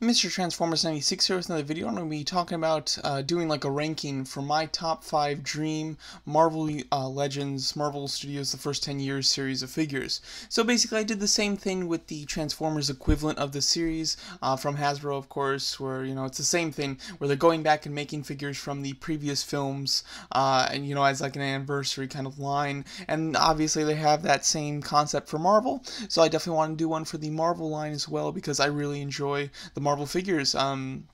Mr. Transformers 96 here with another video. I'm going to be talking about doing like a ranking for my top 5 dream Marvel Legends, Marvel Studios, the first 10 years series of figures. So basically I did the same thing with the Transformers equivalent of the series from Hasbro, of course, where, you know, it's the same thing, where they're going back and making figures from the previous films, and, you know, as like an anniversary kind of line. And obviously they have that same concept for Marvel, so I definitely want to do one for the Marvel line as well, because I really enjoy the Marvel figures. I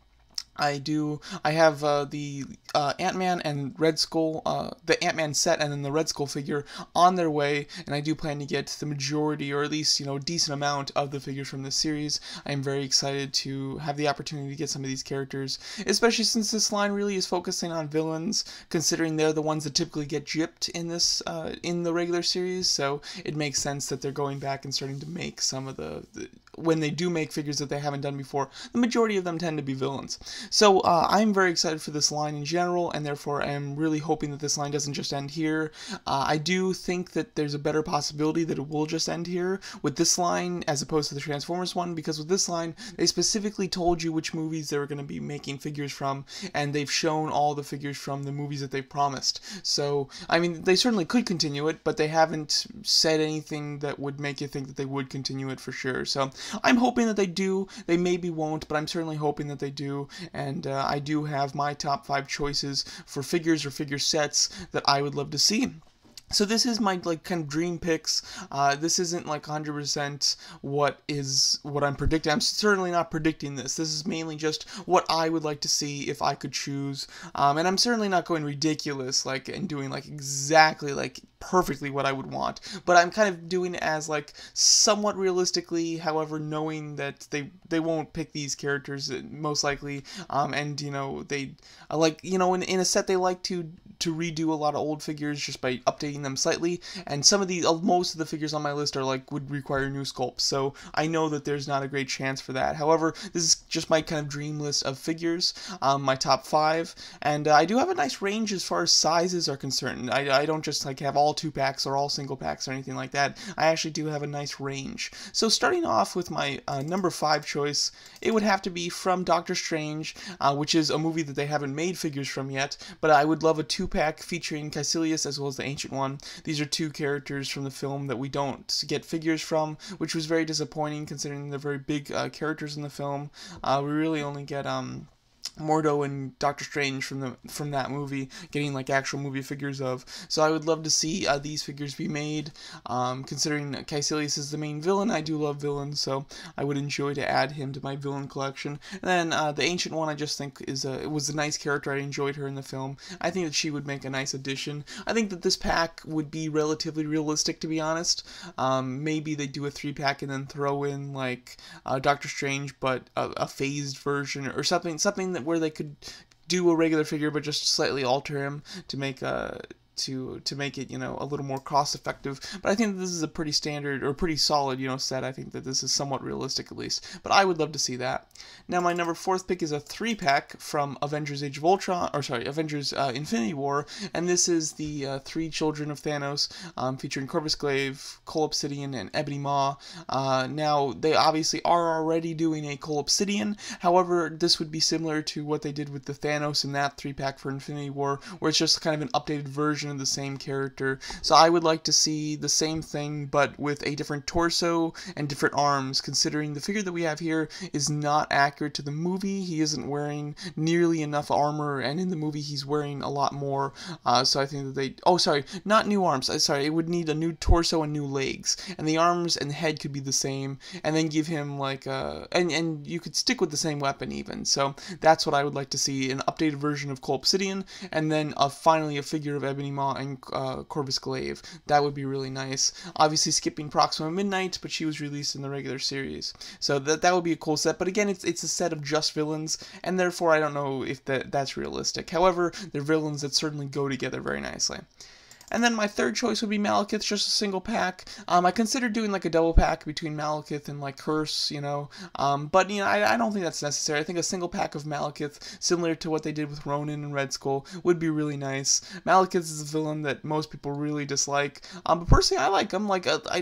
have the Ant-Man and Red Skull, the Ant-Man set and then the Red Skull figure on their way, and I do plan to get the majority, or at least, you know, a decent amount of the figures from this series. I am very excited to have the opportunity to get some of these characters, especially since this line really is focusing on villains, considering they're the ones that typically get gypped in this, in the regular series, so it makes sense that they're going back and starting to make some of the when they do make figures that they haven't done before, the majority of them tend to be villains. So I'm very excited for this line in general, and therefore I am really hoping that this line doesn't just end here. I do think that there's a better possibility that it will just end here with this line as opposed to the Transformers one, because with this line, they specifically told you which movies they were going to be making figures from, and they've shown all the figures from the movies that they've promised. So, I mean, they certainly could continue it, but they haven't said anything that would make you think that they would continue it for sure. So, I'm hoping that they do. They maybe won't, but I'm certainly hoping that they do, and I do have my top 5 choices for figures or figure sets that I would love to see. So this is my like kind of dream picks. This isn't like 100% what I'm predicting. I'm certainly not predicting this. This is mainly just what I would like to see if I could choose. And I'm certainly not going ridiculous like and doing like exactly like perfectly what I would want. But I'm kind of doing it as like somewhat realistically, however, knowing that they won't pick these characters most likely. And you know they like, you know, in a set they like to redo a lot of old figures just by updating them slightly, and some of the most of the figures on my list are like would require new sculpts, so I know that there's not a great chance for that. However, this is just my kind of dream list of figures, my top 5, and I do have a nice range as far as sizes are concerned. I don't just like have all 2-packs or all single packs or anything like that. I actually do have a nice range. So starting off with my number 5 choice, it would have to be from Doctor Strange, which is a movie that they haven't made figures from yet, but I would love a 2-pack featuring Caecilius as well as the Ancient One. These are 2 characters from the film that we don't get figures from, which was very disappointing considering they're very big characters in the film. We really only get Mordo and Doctor Strange from that movie, getting like actual movie figures of. So I would love to see these figures be made. Considering Caecilius is the main villain, I do love villains, so I would enjoy to add him to my villain collection. And then the Ancient One, I just think was a nice character. I enjoyed her in the film. I think that she would make a nice addition. I think that this pack would be relatively realistic, to be honest. Maybe they do a 3-pack and then throw in like Doctor Strange, but a phased version or something that where they could do a regular figure but just slightly alter him to make to make it, you know, a little more cost effective. But I think that this is a pretty standard or pretty solid, you know, set. I think that this is somewhat realistic at least, but I would love to see that. Now my number 4th pick is a 3-pack from Avengers Age of Ultron, or sorry, Avengers Infinity War, and this is the 3 children of Thanos, featuring Corvus Glaive, Cole Obsidian, and Ebony Maw. Now they obviously are already doing a Cole Obsidian, however this would be similar to what they did with the Thanos in that 3-pack for Infinity War, where it's just kind of an updated version of the same character. So I would like to see the same thing but with a different torso and different arms, considering the figure that we have here is not accurate to the movie. He isn't wearing nearly enough armor, and in the movie he's wearing a lot more. So I think that they, oh sorry, not new arms, sorry, it would need a new torso and new legs, and the arms and the head could be the same, and then give him like and you could stick with the same weapon even. So that's what I would like to see, an updated version of Cole Obsidian, and then finally a figure of Ebony Maw and Corvus Glaive. That would be really nice. Obviously skipping Proxima Midnight, but she was released in the regular series, so that would be a cool set. But again, it's a set of just villains, and therefore I don't know if that's realistic. However, they're villains that certainly go together very nicely. And then my third choice would be Malekith, just a single pack. I considered doing like a double pack between Malekith and like Curse, but I don't think that's necessary. I think a single pack of Malekith, similar to what they did with Ronan and Red Skull, would be really nice. Malekith is a villain that most people really dislike, but personally I like him.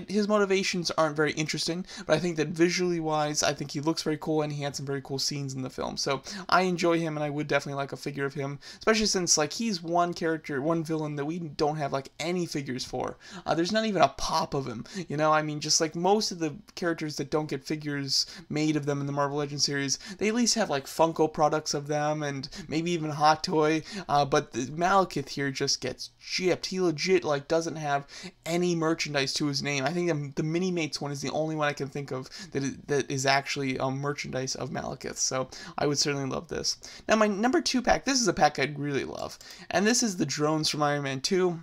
His motivations aren't very interesting, but I think that visually wise, I think he looks very cool and he had some very cool scenes in the film. So I enjoy him, and I would definitely like a figure of him, especially since like he's one villain that we don't have like any figures for. There's not even a pop of him. Just like most of the characters that don't get figures made of them in the Marvel Legends series, they at least have like Funko products of them and maybe even a hot toy. But the Malekith here just gets gypped. He legit like doesn't have any merchandise to his name. I think the Mini Mates one is the only one I can think of that is actually merchandise of Malekith. So I would certainly love this. Now my number 2 pack, this is a pack I'd really love, and this is the drones from Iron Man 2.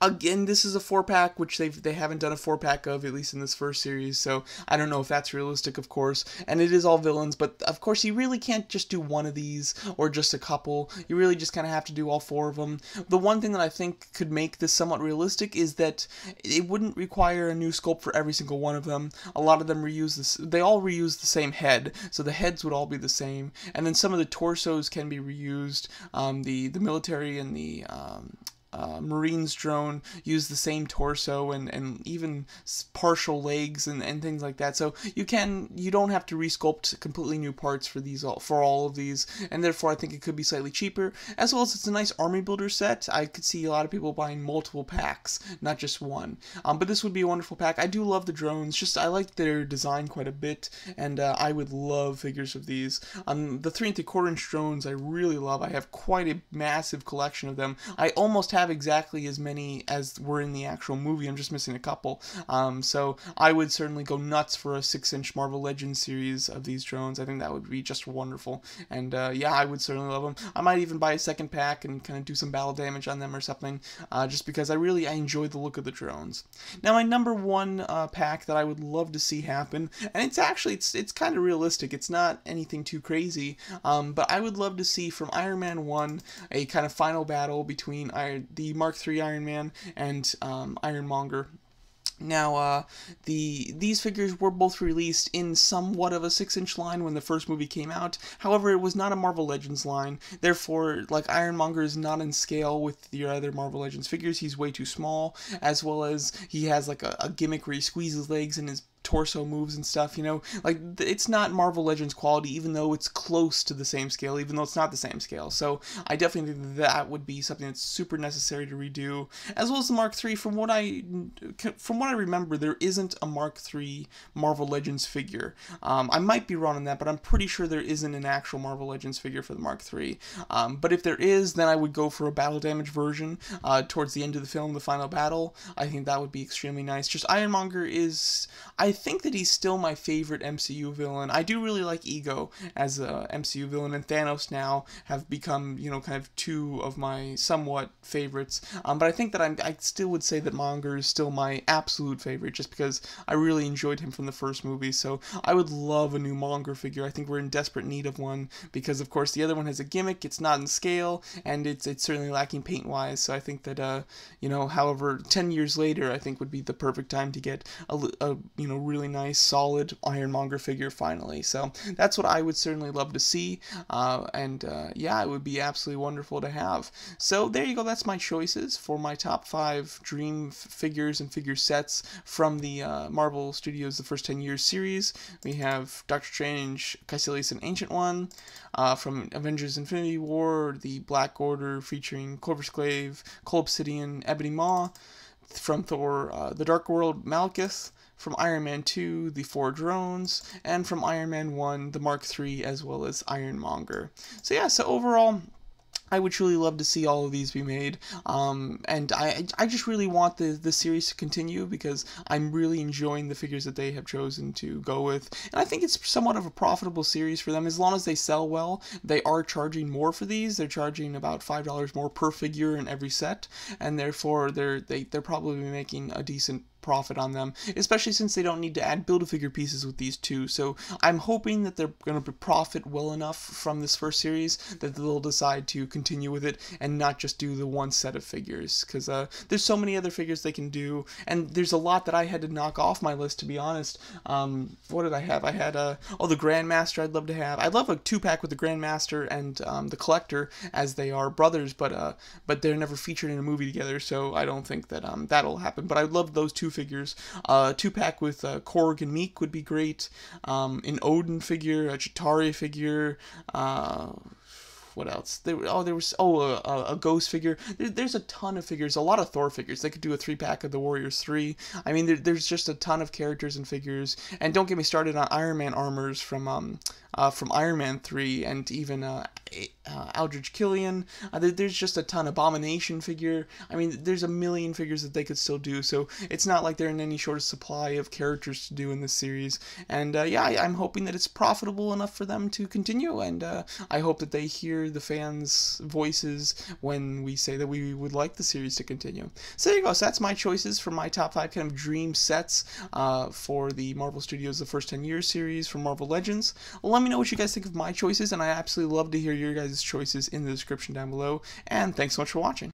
Again, this is a 4-pack, which they haven't done a 4-pack of, at least in this first series, so I don't know if that's realistic, of course. And it is all villains, but of course you really can't just do one of these, or just a couple. You really just kind of have to do all 4 of them. The one thing that I think could make this somewhat realistic is that it wouldn't require a new sculpt for every single one of them. A lot of them they all reuse the same head, so the heads would all be the same. And then some of the torsos can be reused. The military and the Marines drone use the same torso and even partial legs and things like that. So you don't have to resculpt completely new parts for all of these, and therefore I think it could be slightly cheaper. As well as it's a nice army builder set. I could see a lot of people buying multiple packs, not just one. But this would be a wonderful pack. I do love the drones. I like their design quite a bit, and I would love figures of these. The 3 3/4 inch drones I really love. I have quite a massive collection of them. I almost have exactly as many as were in the actual movie. I'm just missing a couple. So I would certainly go nuts for a 6-inch Marvel Legends series of these drones. I think that would be just wonderful. And yeah, I would certainly love them. I might even buy a second pack and kind of do some battle damage on them or something, just because I enjoy the look of the drones. Now my number 1 pack that I would love to see happen, and it's kind of realistic. It's not anything too crazy, but I would love to see from Iron Man 1 a kind of final battle between the Mark III Iron Man and Ironmonger. Now, these figures were both released in somewhat of a 6-inch line when the first movie came out. However, it was not a Marvel Legends line. Therefore, like, Ironmonger is not in scale with your other Marvel Legends figures. He's way too small, as well as he has like a gimmick where he squeezes legs and his torso moves and stuff, like it's not Marvel Legends quality, even though it's close to the same scale, even though it's not the same scale. So I definitely think that would be something that's super necessary to redo, as well as the Mark III. From what I remember, there isn't a Mark III Marvel Legends figure. I might be wrong on that, but I'm pretty sure there isn't an actual Marvel Legends figure for the Mark III. But if there is, then I would go for a battle damage version towards the end of the film, the final battle. I think that would be extremely nice. Just Ironmonger I think that he's still my favorite MCU villain. I do really like Ego as a MCU villain, and Thanos now have become, kind of 2 of my somewhat favorites. But I think that I still would say that Monger is still my absolute favorite, just because I really enjoyed him from the first movie. So I would love a new Monger figure. I think we're in desperate need of one, because of course the other one has a gimmick, it's not in scale, and it's certainly lacking paint-wise. So I think that, however, 10 years later, I think would be the perfect time to get a really nice, solid Ironmonger figure finally. So that's what I would certainly love to see, yeah, it would be absolutely wonderful to have. So there you go, that's my choices for my top 5 dream figures and figure sets from the Marvel Studios The First 10 Years series. We have Doctor Strange, Caecilius and Ancient One, from Avengers Infinity War, the Black Order featuring Cloversclave, Cole Obsidian, Ebony Maw, from Thor, The Dark World, Malekith, from Iron Man 2, the 4 drones, and from Iron Man 1, the Mark III, as well as Ironmonger. So yeah, so overall, I would truly love to see all of these be made, and I just really want the series to continue, because I'm really enjoying the figures that they have chosen to go with, and I think it's somewhat of a profitable series for them. As long as they sell well, they are charging more for these. They're charging about $5 more per figure in every set, and therefore they're probably making a decent profit on them, especially since they don't need to add Build-A-Figure pieces with these two. So I'm hoping that they're going to profit well enough from this first series that they'll decide to continue with it and not just do the one set of figures, because there's so many other figures they can do, and there's a lot that I had to knock off my list, to be honest. What did I have? I had the Grandmaster I'd love to have. I'd love a 2-pack with the Grandmaster and the Collector, as they are brothers, but they're never featured in a movie together, so I don't think that that'll happen. But I love those two figures. 2-pack with Korg and Meek would be great. An Odin figure, a Chitauri figure, what else? There was a Ghost figure. There's a ton of figures, a lot of Thor figures. They could do a 3-pack of the Warriors 3. I mean, there's just a ton of characters and figures. And don't get me started on Iron Man armors from Iron Man 3, and even Aldrich Killian. There's just a ton. Abomination figure. I mean, there's a million figures that they could still do, so it's not like they're in any short supply of characters to do in this series. And yeah, I'm hoping that it's profitable enough for them to continue, and I hope that they hear the fans' voices when we say that we would like the series to continue. So there you go. So that's my choices for my top 5 kind of dream sets for the Marvel Studios The First 10 Years series for Marvel Legends. Let me know what you guys think of my choices, and I absolutely love to hear your guys' choices in the description down below. And thanks so much for watching.